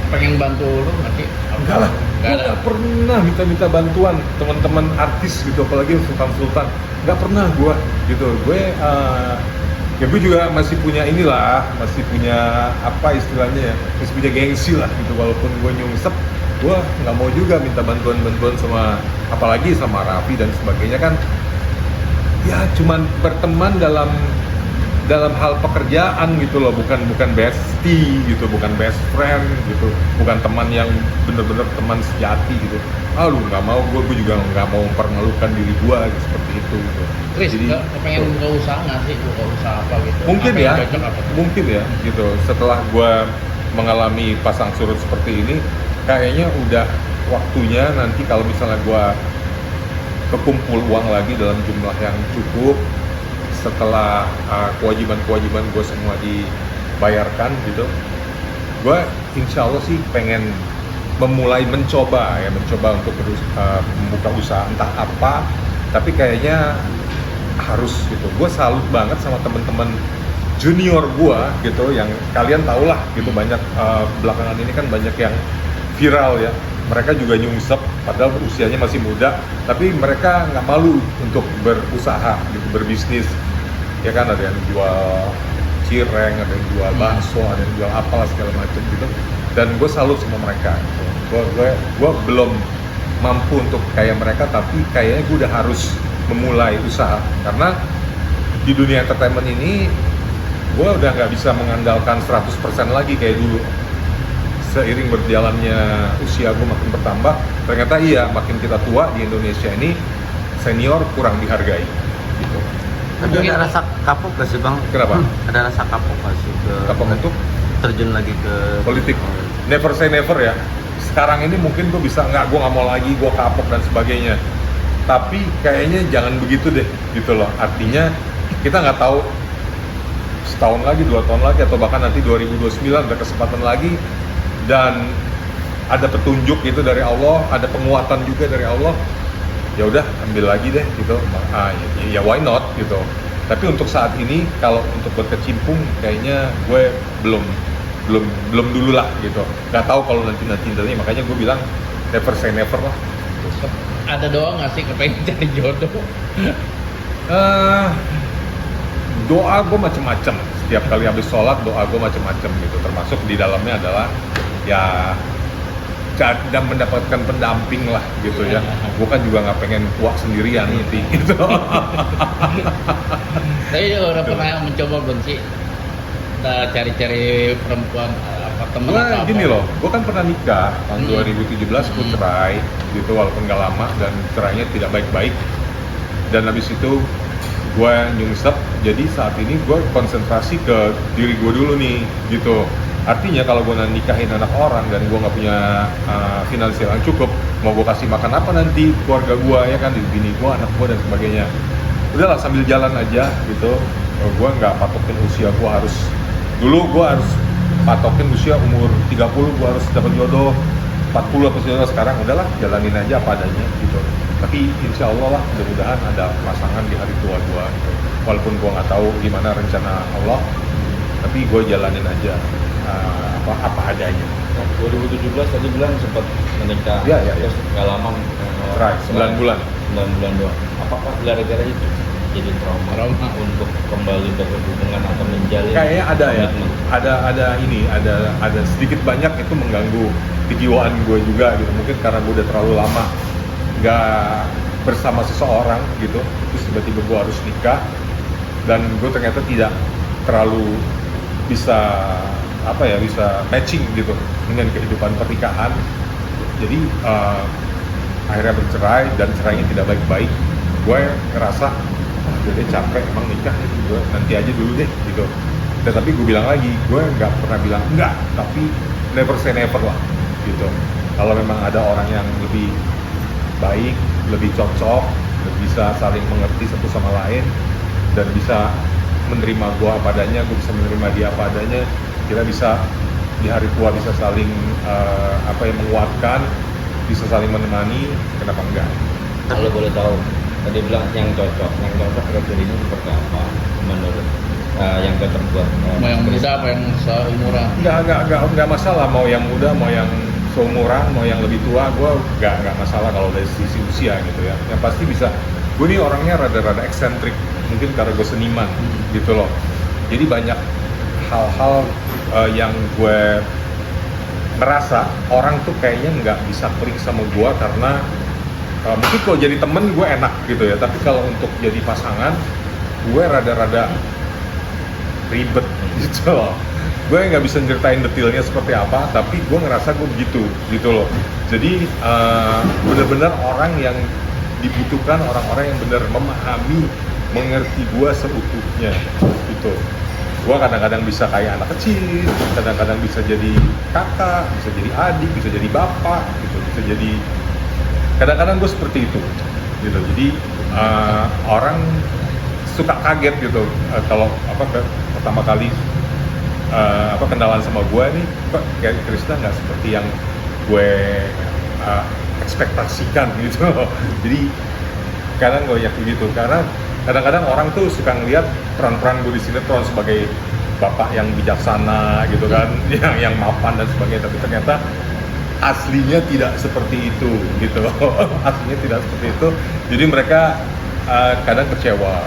pengen bantu lu nggak sih? Enggak lah, gue nggak pernah minta bantuan teman-teman artis gitu, apalagi sultan-sultan. Nggak pernah gue gitu. Ya gue juga masih punya inilah, masih punya apa istilahnya ya, masih punya gengsi lah gitu. Walaupun gue nyungsep, gue nggak mau juga minta bantuan sama, apalagi sama Raffi dan sebagainya kan. Ya cuman berteman dalam hal pekerjaan gitu loh, bukan bestie gitu, bukan best friend gitu, bukan teman yang bener-bener teman sejati gitu. Lu nggak mau, gue juga nggak mau mempermalukan diri gue gitu, seperti itu gitu. Chris, Jadi pengen buka usaha nggak sih? Buka usaha apa gitu? mungkin apa ya, yang cocok, apa? mungkin ya gitu. Setelah gue mengalami pasang surut seperti ini, kayaknya udah waktunya nanti kalau misalnya gue kekumpul uang lagi dalam jumlah yang cukup, setelah kewajiban-kewajiban gue semua dibayarkan gitu, gue insya Allah sih pengen mencoba untuk membuka usaha entah apa, tapi kayaknya harus gitu. Gue salut banget sama temen-temen junior gue gitu, yang kalian tau lah gitu, banyak belakangan ini kan banyak yang viral ya, mereka juga nyungsep padahal usianya masih muda, tapi mereka nggak malu untuk berusaha gitu, berbisnis ya kan. Ada yang jual cireng, ada yang jual bakso, ada yang jual apalah segala macam gitu, dan gue salut sama mereka gitu. Gue belum mampu untuk kayak mereka, tapi kayaknya gue udah harus memulai usaha, karena di dunia entertainment ini gue udah nggak bisa mengandalkan 100% lagi kayak dulu. Seiring berjalannya usia gue makin bertambah, ternyata iya, makin kita tua di Indonesia ini, senior kurang dihargai gitu. Tapi ada rasa kapok gak sih Bang? Kenapa? Ada rasa kapok gak sih Kapok untuk terjun lagi ke politik? Never say never ya. Sekarang ini mungkin gue bisa, gue nggak mau lagi, gue kapok dan sebagainya. Tapi kayaknya jangan begitu deh gitu loh. Artinya kita nggak tahu setahun lagi, 2 tahun lagi, atau bahkan nanti 2029 ada kesempatan lagi, dan ada petunjuk gitu dari Allah, ada penguatan juga dari Allah. Ya udah, ambil lagi deh gitu. Ya why not gitu. Tapi untuk saat ini, kalau untuk berkecimpung, kayaknya gue belum dulu lah gitu. Gak tahu kalau nanti makanya gue bilang never say never lah. Ada doa nggak sih kepengen cari jodoh? Doa gue macem-macem. Setiap kali habis sholat, doa gue macem-macem gitu. Termasuk di dalamnya adalah ya dan mendapatkan pendamping lah gitu ya. Gue kan juga nggak pengen tua sendirian gitu. Tapi udah pernah mencoba belum sih cari-cari perempuan apa teman Nah, apa? gini loh, gue kan pernah nikah tahun 2017, gue cerai gitu, walaupun gak lama, dan cerainya tidak baik-baik. Dan habis itu gue nyungsep, jadi saat ini gue konsentrasi ke diri gue dulu nih gitu. Artinya kalau gue nikahin anak orang dan gue nggak punya finansial yang cukup, mau gue kasih makan apa nanti keluarga gue ya kan, bini gue, anak gue dan sebagainya. Udahlah, sambil jalan aja gitu. Gue nggak patokin usia gue harus, dulu gue harus patokin usia umur 30 gue harus dapat jodoh, 40 apa jodoh. Sekarang udahlah, jalanin aja apa adanya gitu. Tapi insya Allah lah, mudah-mudahan ada pasangan di hari tua gue gitu. Walaupun gue nggak tahu gimana rencana Allah, tapi gue jalanin aja apa adanya. 2017 tadi bilang sempat menikah, Ya. terus nggak lama Cerai, 9 bulan. 9 bulan doang. Apakah gara-gara itu jadi trauma untuk kembali berhubungan atau menjalin? Kayaknya ada ya, komitmen? ada sedikit banyak itu mengganggu kejiwaan gue juga gitu. Mungkin karena gue udah terlalu lama nggak bersama seseorang gitu, terus tiba-tiba gue harus nikah, dan gue ternyata tidak terlalu bisa bisa matching gitu dengan kehidupan pernikahan. Jadi akhirnya bercerai, dan cerainya tidak baik-baik. Gue ngerasa jadi capek emang nikah gitu, gue nanti aja dulu deh gitu. Dan tapi gue bilang lagi, gue nggak pernah bilang enggak, tapi never say never lah gitu. Kalau memang ada orang yang lebih baik, lebih cocok, dan bisa saling mengerti satu sama lain, dan bisa menerima gue apa adanya, gue bisa menerima dia apa adanya, kita bisa di hari tua bisa saling menguatkan, bisa saling menemani, kenapa enggak? Kalau boleh tahu, tadi bilang yang cocok kriterianya seperti apa menurut yang cocok buat Mau yang muda apa yang seumuran? Nggak masalah mau yang muda, mau yang seumuran, mau yang lebih tua, gue nggak masalah kalau dari sisi usia gitu ya. Yang pasti bisa, gue nih orangnya rada-rada eksentrik, mungkin karena gue seniman gitu loh. Jadi banyak hal-hal yang gue merasa orang tuh kayaknya nggak bisa klik sama gue karena mungkin kalau jadi temen gue enak gitu ya, tapi kalau untuk jadi pasangan gue rada-rada ribet gitu loh. Gue nggak bisa ceritain detailnya seperti apa, tapi gue ngerasa gue begitu gitu loh. Jadi bener-bener orang yang dibutuhkan, orang-orang yang bener memahami, mengerti gue seutuhnya gitu. Gue kadang-kadang bisa kayak anak kecil, kadang-kadang bisa jadi kakak, bisa jadi adik, bisa jadi bapak gitu, bisa jadi kadang-kadang gue seperti itu gitu. Jadi orang suka kaget gitu kalau pertama kali kenalan sama gue nih, kok kayak Krisna nggak seperti yang gue ekspektasikan gitu. Jadi kadang gue yakin gitu, karena kadang-kadang orang tuh suka ngeliat peran-peran gue di sinetron sebagai bapak yang bijaksana gitu kan, yang mapan dan sebagainya, tapi ternyata aslinya tidak seperti itu gitu. Aslinya tidak seperti itu, jadi mereka kadang kecewa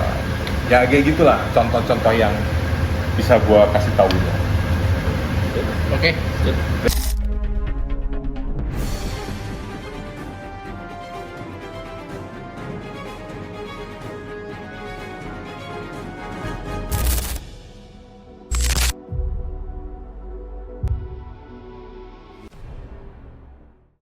ya, kayak gitulah contoh-contoh yang bisa gue kasih tahu. Oke. Sip.